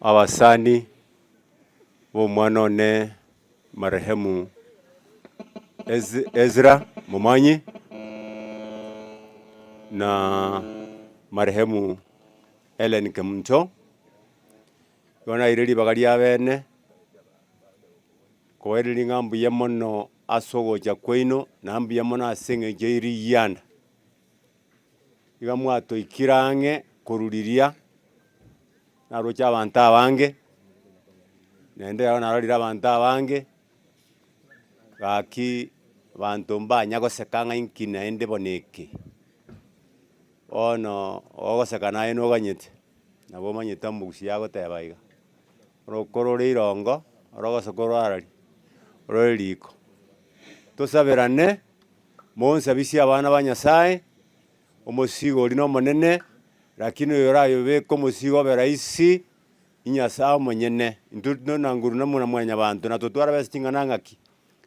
abasani bomwanone marehemu Ezra Mumanyi na marehemu Ellen Kemunto yona ireli bagari abene koereli ngambu yemono asogo ja kweino na ambu yemono asenge jeiri yanda igamwato ikirange koruriria na rocha abantu abange nende yona arorira abantu abange gaki bantu mbanya gosekanga inkina ende boneke ono ogosekana eno ganyete nabo manyete mbusi yago tebaiga rokorore irongo orogosokoro arari ororiko tosaberane monsa bisi abana banyasaye omosigo ori no monene lakini yorayo beko mosigo beraisi inyasa monyene ntuno nanguru namuna mwanya bantu na totwara besingana ngaki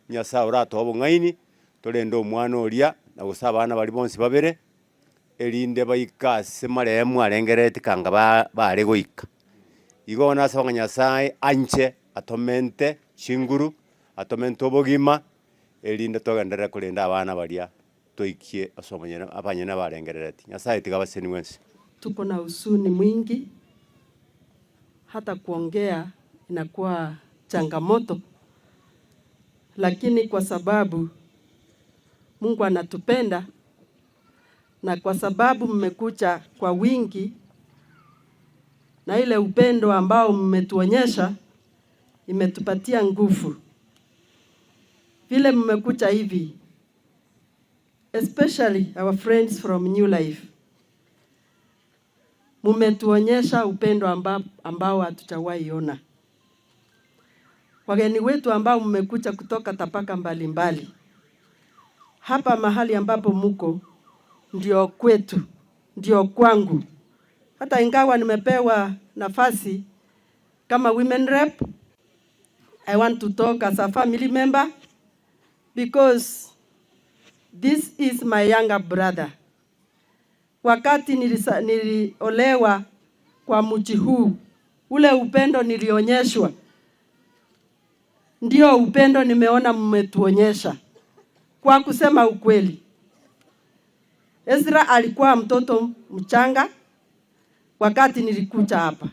nyasa urato obungaini tolendo omwana oria na gusaba abana bali bonsi babere elinde bayikase maremu arengerete kanga bare goika igona asaba nyasaye anche atomente chinguru atomente obogima elinde togendera kulinda abana baria toikie asomanyena abanyena barengerete nyasaye tigabaseni wensi. Tuko na usuni mwingi, hata kuongea inakuwa changamoto, lakini kwa sababu Mungu anatupenda na kwa sababu mmekuja kwa wingi na ile upendo ambao mmetuonyesha imetupatia nguvu. Vile mmekuja hivi, especially our friends from New Life, mmetuonyesha upendo ambao hatujawahi ona. Wageni wetu ambao mmekuja kutoka tapaka mbalimbali, hapa mahali ambapo muko ndio kwetu, ndio kwangu. Hata ingawa nimepewa nafasi kama women rep, I want to talk as a family member because this is my younger brother. Wakati niliolewa kwa mji huu, ule upendo nilionyeshwa ndio upendo nimeona mmetuonyesha. Kwa kusema ukweli, Ezra alikuwa mtoto mchanga wakati nilikuja hapa,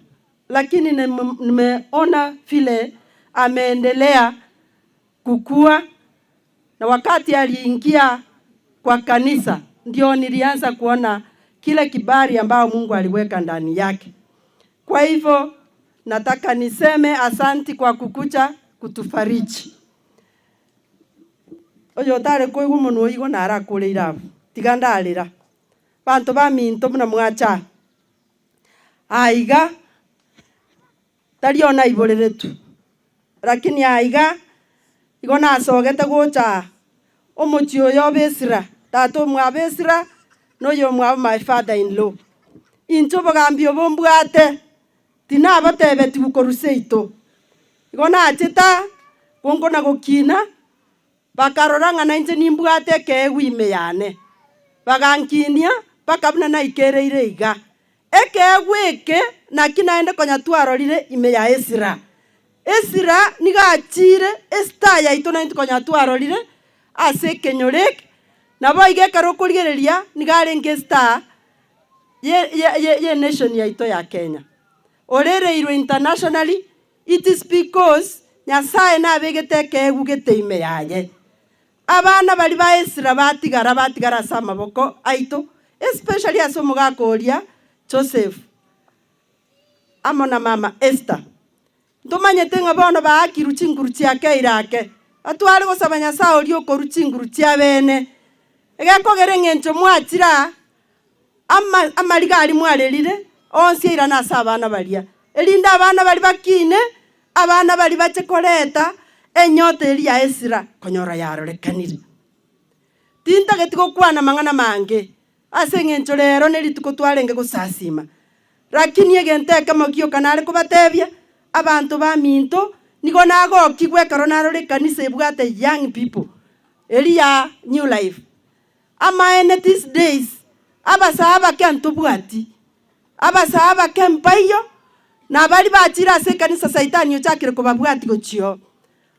lakini nimeona vile ameendelea kukua, na wakati aliingia kwa kanisa ndio nilianza kuona kile kibali ambao Mungu aliweka ndani yake. Kwa hivyo nataka niseme asanti kwa kukuja kutufariji. Oyo tare ko umuntu oyigo nara kurira tigandalira bantu ba minto muna mwacha aiga tariona iboreretu lakini aiga igona asogete gocha omuchi oyo besira tato mwa besira noyo mwa my father in law into bagambio bombwate tina abatebeti bukoruseito igona achita gongo na gokina bakaroranga na inje nimbwate ke wime yane bagankinia bakabuna na ikereire iga ekegweke na kinaende konya twarorire ime ya Ezra nigachire estaya ito na konya twarorire ase kenyorek na boige karokurigereria nigarenge star ye nation ya ito ya Kenya orere iro internationally. It is because nyasaye na begete kegugete ime yaye abana bali ba Ezra batigara sama boko aito, especially asomo gakoria Joseph amona mama Esther ndomanyete ngabona ba akiruchinguru yake irake atware gosaba nyasaye ori okoruchinguru cia bene egakogere ngencho mwachira amaliga ali mwarerire onsi ira na sabana balia elinda abana bali bakine abana bali bachekoreta enyote eri ya Ezra konyora yarorekanire tinta getiko kwana mangana mange ase ngencho rero nerituko twarenge gusasima lakini egente kama kio kanale kubatebia abantu ba minto nigo nago kigwe karonaro le kanisa ebwate young people eri ya New Life ama these days abasaba kantu bwati abasaba kempayo na bari bachira ase kanisa saitani ochakire kubabwati gochio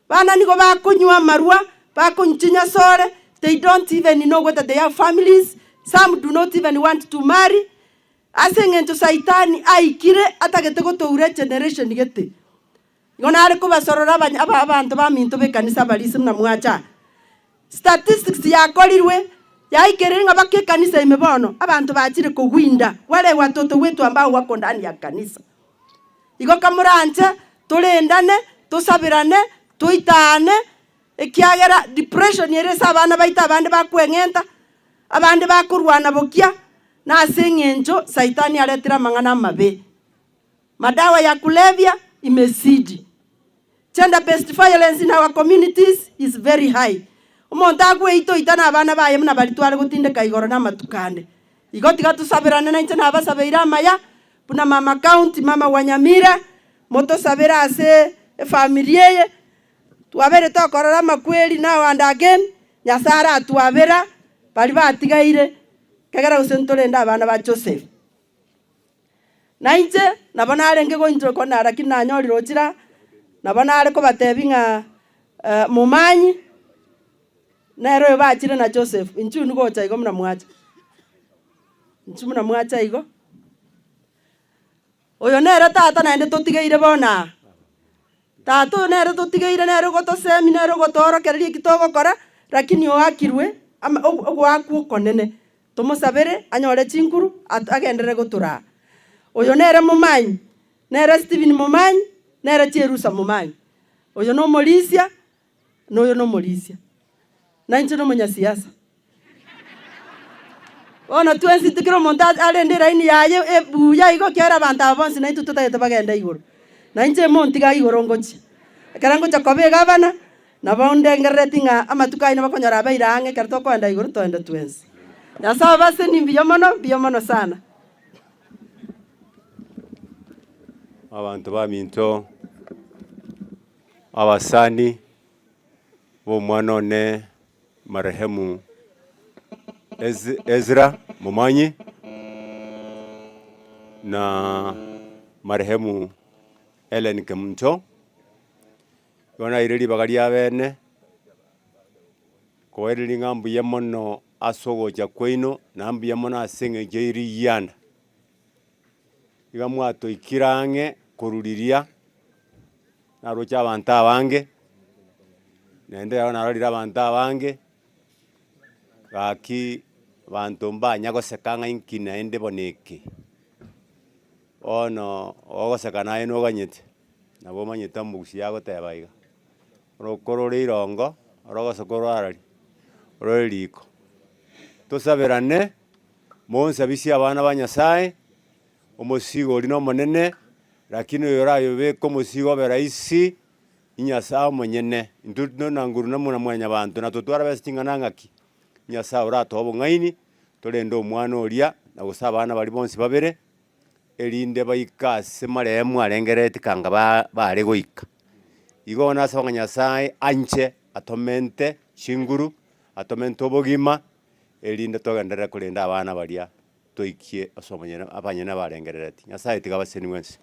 bana nigo bakunywa marua bakunchinya sore. They don't even know whether they have families. Some do not even want to marry. Ase ngento saitani aikire atagete gotoure generation gete igona ari kubasorora abantu baminto be kanisa balisi na mwacha statistics yakorirwe yaikeringa bake kanisa imebono abantu bachire kugwinda wale watoto wetu ambao wako ndani ya kanisa. Igo kamuranje tulendane tusabirane tuitane ekiagera depression yeresa abana baita abandi bakwengenta abandi bakurwana bokia na asengenjo saitani aletera mangana mabe. Madawa ya kulevya imesidi. Gender based violence in our communities is very high. Umonta kwe ito itana abana baye muna balitware gutinde kaigoro na matukande. Igoti gatusabirana na nchana abasabeira maya puna mama county mama wa Nyamira moto sabira ase familia tuabere tokorora makweli now and again nyasara tuabera bali batigaire kagera usentolenda abana ba Joseph nainje nabona arenge go intro kona rakina nyoriro chira nabona are ko batebinga mumanyi nero bachire na Joseph inchu nugo cha igo mna mwacha inchu mna mwacha igo oyo nero tata naende totigeire bona tato nero totigeire nero goto seminaro gotoro kererie kitogo kora lakini oakirwe ogwaku konene tumusabere anyore chinkuru agendere gutura oyo nere mumanyi nere Stephen mumanyi nere Cherusa mumanyi oyo no Morisia noyo no Morisia na incho no munyasiasa ona twensi tikiro montage alendera ini yaye ebuya igo kera banta bonsi na itu tutayete bagenda iguru na inche montiga iguru ngochi karango chakobe gavana na bonde ngeretinga amatukai na bakonyora bairange kerto kwenda iguru toende twensi nasa base ni biyomono sana abantu baminto abasani bo mwanone marehemu Ezra Mumanyi na marehemu Ellen Kemunto yona ireli bagari abene ko ereli ngambu yemono asogo ja kweino na ambu yemono asenge jeiri yanda igamwato ikirange koruriria na rocha abantu abange nende yona arorira abantu abange gaki bantu mbanya gosekanga inkina ende boneke ono ogosekana eno ganyete nabo manyeta mugusi yago tebaiga rokorore irongo rogosokoro arari roliko tosabirane monsa bisi abana banyasaye omosigo ori no monene lakini yorayo be komosigo beraisi inyasa monyene nduno nanguru na muna mwanya bantu na totwara besingana ngaki nyasa urato obungaini tolendo omwana oria na gusaba abana bali bonsi babere erinde bayikase maremu arengerete kanga bare goika igo na sabanga nyasaye anche atomente chinguru atomente obogima erinde togendera kulinda abana baria toikie asomanyena abanyena barengerete nyasaye tigabaseni mwensi